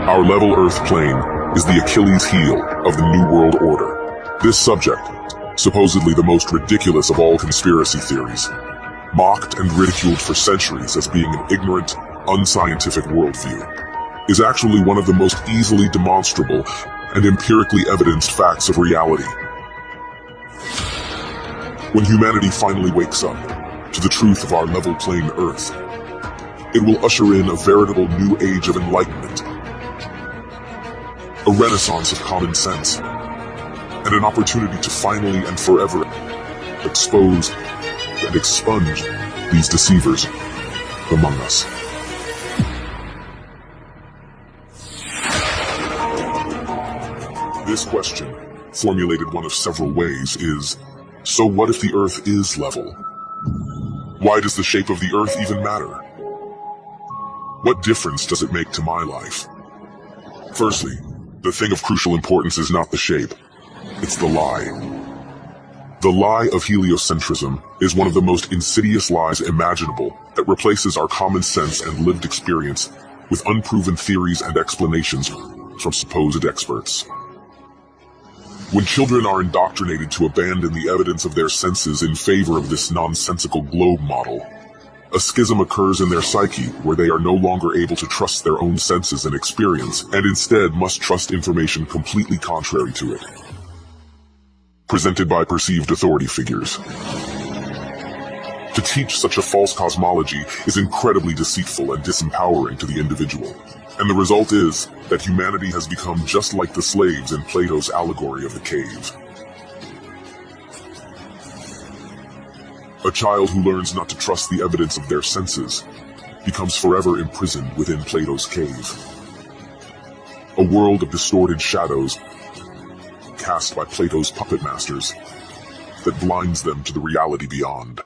Our level Earth plane is the Achilles heel of the New World Order. This subject, supposedly the most ridiculous of all conspiracy theories, mocked and ridiculed for centuries as being an ignorant, unscientific worldview, is actually one of the most easily demonstrable and empirically evidenced facts of reality. When humanity finally wakes up to the truth of our level plane Earth, it will usher in a veritable new age of enlightenment, a renaissance of common sense, and an opportunity to finally and forever expose and expunge these deceivers among us. This question, formulated one of several ways, is, so what if the Earth is level? Why does the shape of the Earth even matter? What difference does it make to my life? Firstly, the thing of crucial importance is not the shape, it's the lie. The lie of heliocentrism is one of the most insidious lies imaginable that replaces our common sense and lived experience with unproven theories and explanations from supposed experts. When children are indoctrinated to abandon the evidence of their senses in favor of this nonsensical globe model, a schism occurs in their psyche where they are no longer able to trust their own senses and experience, and instead must trust information completely contrary to it, presented by perceived authority figures. To teach such a false cosmology is incredibly deceitful and disempowering to the individual, and the result is that humanity has become just like the slaves in Plato's allegory of the cave. A child who learns not to trust the evidence of their senses becomes forever imprisoned within Plato's cave. A world of distorted shadows cast by Plato's puppet masters that blinds them to the reality beyond.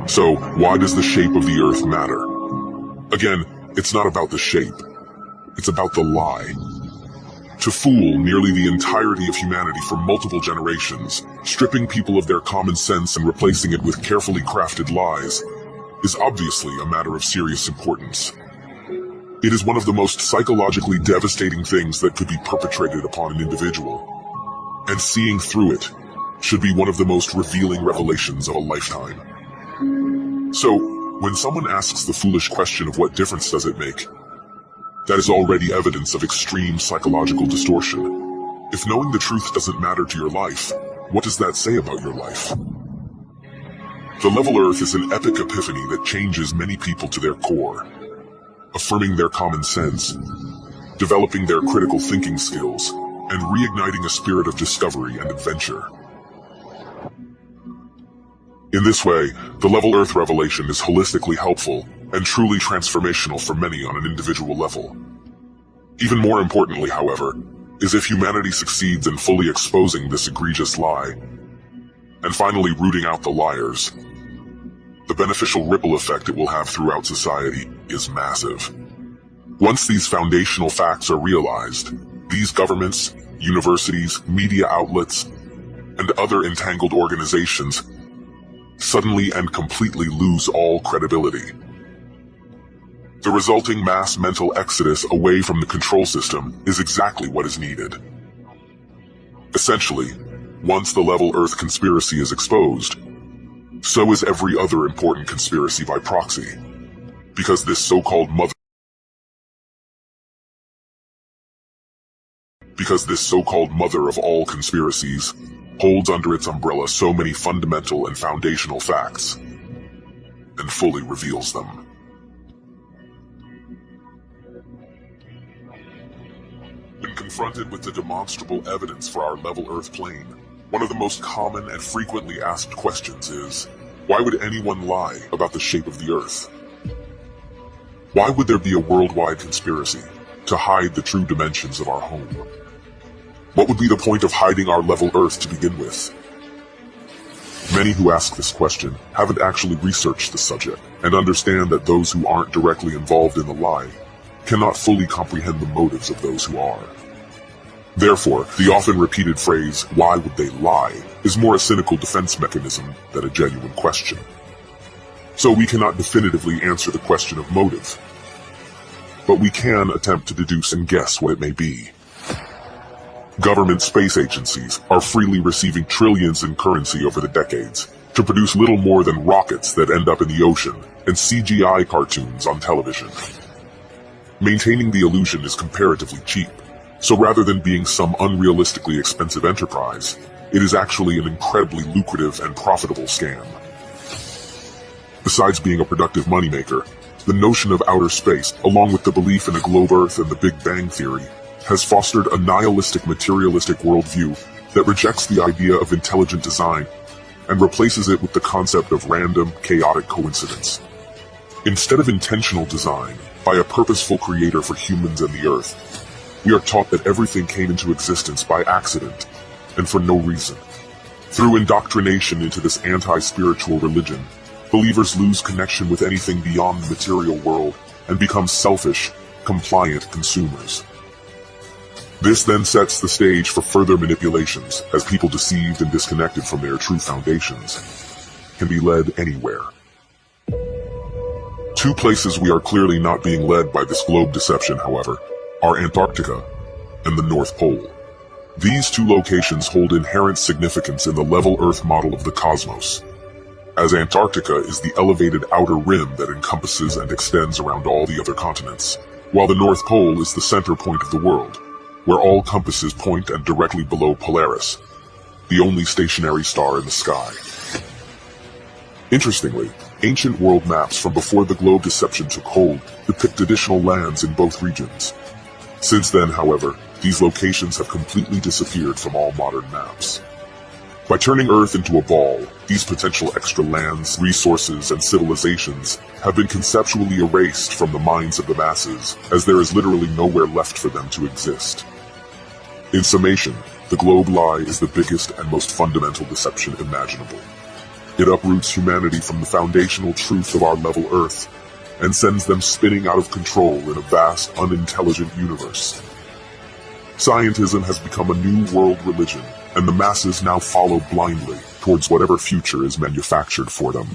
So, why does the shape of the Earth matter? Again, it's not about the shape. It's about the lie. To fool nearly the entirety of humanity for multiple generations, stripping people of their common sense and replacing it with carefully crafted lies, is obviously a matter of serious importance. It is one of the most psychologically devastating things that could be perpetrated upon an individual, and seeing through it should be one of the most revealing revelations of a lifetime. So, when someone asks the foolish question of what difference does it make, that is already evidence of extreme psychological distortion. If knowing the truth doesn't matter to your life, what does that say about your life? The level Earth is an epic epiphany that changes many people to their core, affirming their common sense, developing their critical thinking skills, and reigniting a spirit of discovery and adventure. In this way, the level Earth revelation is holistically helpful and truly transformational for many on an individual level. Even more importantly, however, is if humanity succeeds in fully exposing this egregious lie, and finally rooting out the liars, the beneficial ripple effect it will have throughout society is massive. Once these foundational facts are realized, these governments, universities, media outlets, and other entangled organizations suddenly and completely lose all credibility. The resulting mass mental exodus away from the control system is exactly what is needed. Essentially, once the level Earth conspiracy is exposed, so is every other important conspiracy by proxy, because this so-called mother of all conspiracies holds under its umbrella so many fundamental and foundational facts, and fully reveals them. When confronted with the demonstrable evidence for our level Earth plane, one of the most common and frequently asked questions is, why would anyone lie about the shape of the Earth? Why would there be a worldwide conspiracy to hide the true dimensions of our home? What would be the point of hiding our level Earth to begin with? Many who ask this question haven't actually researched the subject and understand that those who aren't directly involved in the lie cannot fully comprehend the motives of those who are. Therefore, the often repeated phrase, why would they lie, is more a cynical defense mechanism than a genuine question. So we cannot definitively answer the question of motive. but we can attempt to deduce and guess what it may be. Government space agencies are freely receiving trillions in currency over the decades to produce little more than rockets that end up in the ocean and CGI cartoons on television. Maintaining the illusion is comparatively cheap, so rather than being some unrealistically expensive enterprise, it is actually an incredibly lucrative and profitable scam. Besides being a productive moneymaker, the notion of outer space, along with the belief in a globe Earth and the Big Bang Theory, has fostered a nihilistic materialistic worldview that rejects the idea of intelligent design and replaces it with the concept of random, chaotic coincidence. Instead of intentional design by a purposeful creator for humans and the Earth, we are taught that everything came into existence by accident and for no reason. Through indoctrination into this anti-spiritual religion, believers lose connection with anything beyond the material world and become selfish, compliant consumers. This then sets the stage for further manipulations, as people deceived and disconnected from their true foundations can be led anywhere. Two places we are clearly not being led by this globe deception, however, are Antarctica and the North Pole. These two locations hold inherent significance in the level Earth model of the cosmos, as Antarctica is the elevated outer rim that encompasses and extends around all the other continents, while the North Pole is the center point of the world, where all compasses point and directly below Polaris, the only stationary star in the sky. Interestingly, ancient world maps from before the globe deception took hold depict additional lands in both regions. Since then, however, these locations have completely disappeared from all modern maps. By turning Earth into a ball, these potential extra lands, resources, and civilizations have been conceptually erased from the minds of the masses, as there is literally nowhere left for them to exist. In summation, the globe lie is the biggest and most fundamental deception imaginable. It uproots humanity from the foundational truth of our level Earth and sends them spinning out of control in a vast, unintelligent universe. Scientism has become a new world religion, and the masses now follow blindly towards whatever future is manufactured for them.